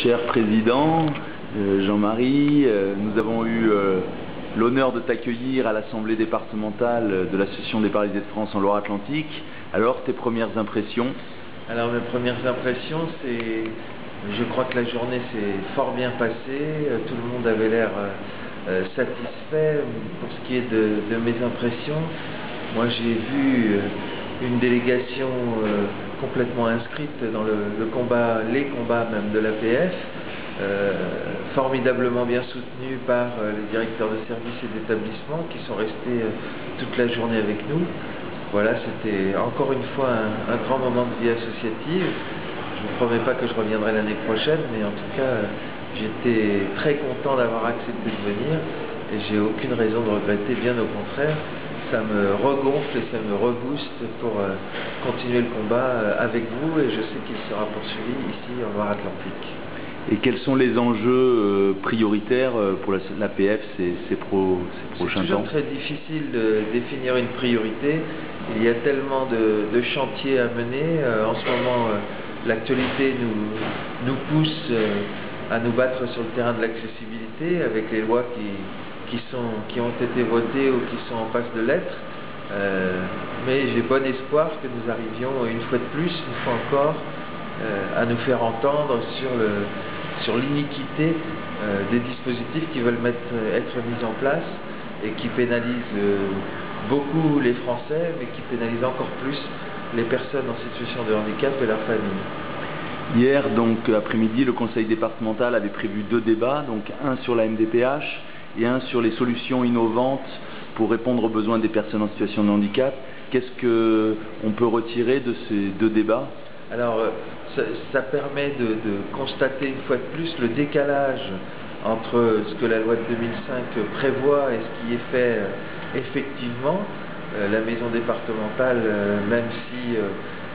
Cher président, Jean-Marie, nous avons eu l'honneur de t'accueillir à l'Assemblée départementale de l'Association des paralysés de France en Loire-Atlantique. Alors, tes premières impressions? Alors, mes premières impressions, c'est... Je crois que la journée s'est fort bien passée, tout le monde avait l'air satisfait. Pour ce qui est de mes impressions, moi j'ai vu une délégation complètement inscrite dans les combats même de l'APF, formidablement bien soutenus par les directeurs de services et d'établissements qui sont restés toute la journée avec nous. Voilà, c'était encore une fois un grand moment de vie associative. Je ne vous promets pas que je reviendrai l'année prochaine, mais en tout cas, j'étais très content d'avoir accepté de venir et j'ai aucune raison de regretter, bien au contraire. Ça me regonfle et ça me rebooste pour continuer le combat avec vous, et je sais qu'il sera poursuivi ici en Loire-Atlantique. Et quels sont les enjeux prioritaires pour l'APF ces prochains temps? C'est toujours très difficile de définir une priorité. Il y a tellement de chantiers à mener. En ce moment, l'actualité nous pousse à nous battre sur le terrain de l'accessibilité avec les lois qui ont été votées ou qui sont en passe de l'être. Mais j'ai bon espoir que nous arrivions une fois de plus, une fois encore, à nous faire entendre sur l'iniquité des dispositifs qui veulent être mis en place et qui pénalisent beaucoup les Français, mais qui pénalisent encore plus les personnes en situation de handicap et leurs familles. Hier, donc après-midi, le conseil départemental avait prévu 2 débats, donc un sur la MDPH et un sur les solutions innovantes pour répondre aux besoins des personnes en situation de handicap. Qu'est-ce qu'on peut retirer de ces 2 débats? Alors, ça permet de constater une fois de plus le décalage entre ce que la loi de 2005 prévoit et ce qui est fait effectivement. La maison départementale, même si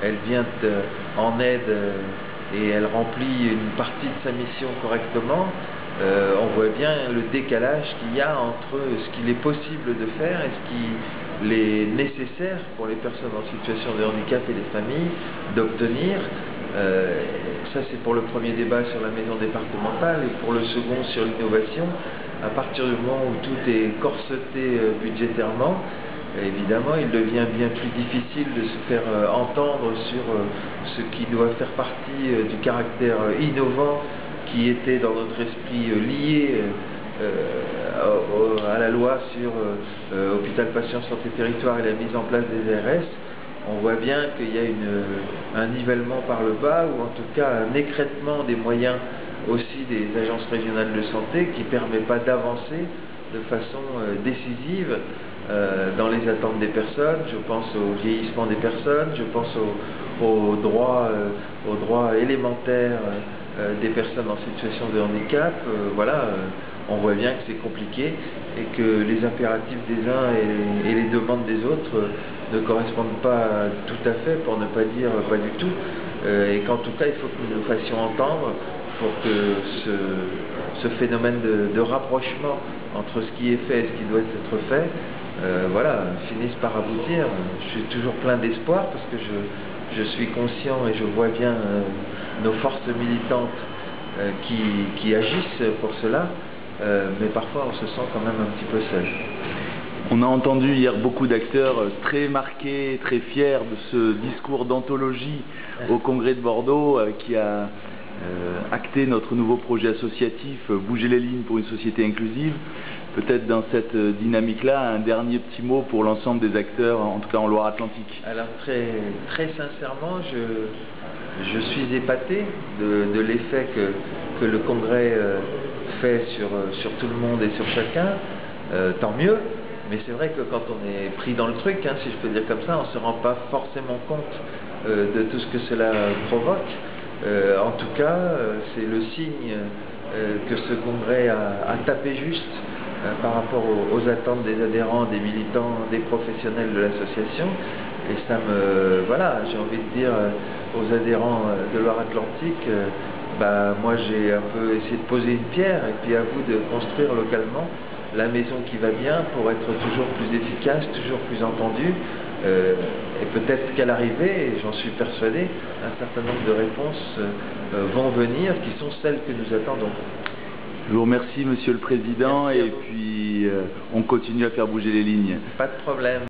elle vient en aide et elle remplit une partie de sa mission correctement, on voit bien le décalage qu'il y a entre ce qu'il est possible de faire et ce qu'il est nécessaire pour les personnes en situation de handicap et les familles d'obtenir. Ça, c'est pour le premier débat sur la maison départementale, et pour le second sur l'innovation. À partir du moment où tout est corseté budgétairement, évidemment, il devient bien plus difficile de se faire entendre sur ce qui doit faire partie du caractère innovant qui était dans notre esprit lié à la loi sur Hôpital Patient Santé Territoire et la mise en place des ARS. On voit bien qu'il y a un nivellement par le bas, ou en tout cas un écrêtement des moyens aussi des agences régionales de santé qui ne permet pas d'avancer de façon décisive dans les attentes des personnes. Je pense au vieillissement des personnes, je pense aux droits élémentaires des personnes en situation de handicap. On voit bien que c'est compliqué et que les impératifs des uns et les demandes des autres ne correspondent pas tout à fait, pour ne pas dire pas du tout, et qu'en tout cas il faut que nous nous fassions entendre pour que ce phénomène de rapprochement entre ce qui est fait et ce qui doit être fait finisse par aboutir. Je suis toujours plein d'espoir parce que je suis conscient et je vois bien nos forces militantes qui agissent pour cela, mais parfois on se sent quand même un petit peu seul. On a entendu hier beaucoup d'acteurs très marqués, très fiers de ce discours d'anthologie au Congrès de Bordeaux qui a acté notre nouveau projet associatif Bouger les lignes pour une société inclusive. Peut-être dans cette dynamique-là, un dernier petit mot pour l'ensemble des acteurs, en tout cas en Loire-Atlantique. Alors très sincèrement, je suis épaté de l'effet que le Congrès fait sur tout le monde et sur chacun. Tant mieux, mais c'est vrai que quand on est pris dans le truc, si je peux dire comme ça, on ne se rend pas forcément compte de tout ce que cela provoque. En tout cas, c'est le signe que ce Congrès a tapé juste par rapport aux attentes des adhérents, des militants, des professionnels de l'association. Et ça j'ai envie de dire aux adhérents de Loire-Atlantique, moi j'ai un peu essayé de poser une pierre, et puis à vous de construire localement la maison qui va bien pour être toujours plus efficace, toujours plus entendu, Et peut-être qu'à l'arrivée, et j'en suis persuadé, un certain nombre de réponses vont venir, qui sont celles que nous attendons. Je vous remercie, Monsieur le Président, Merci et puis on continue à faire bouger les lignes. Pas de problème.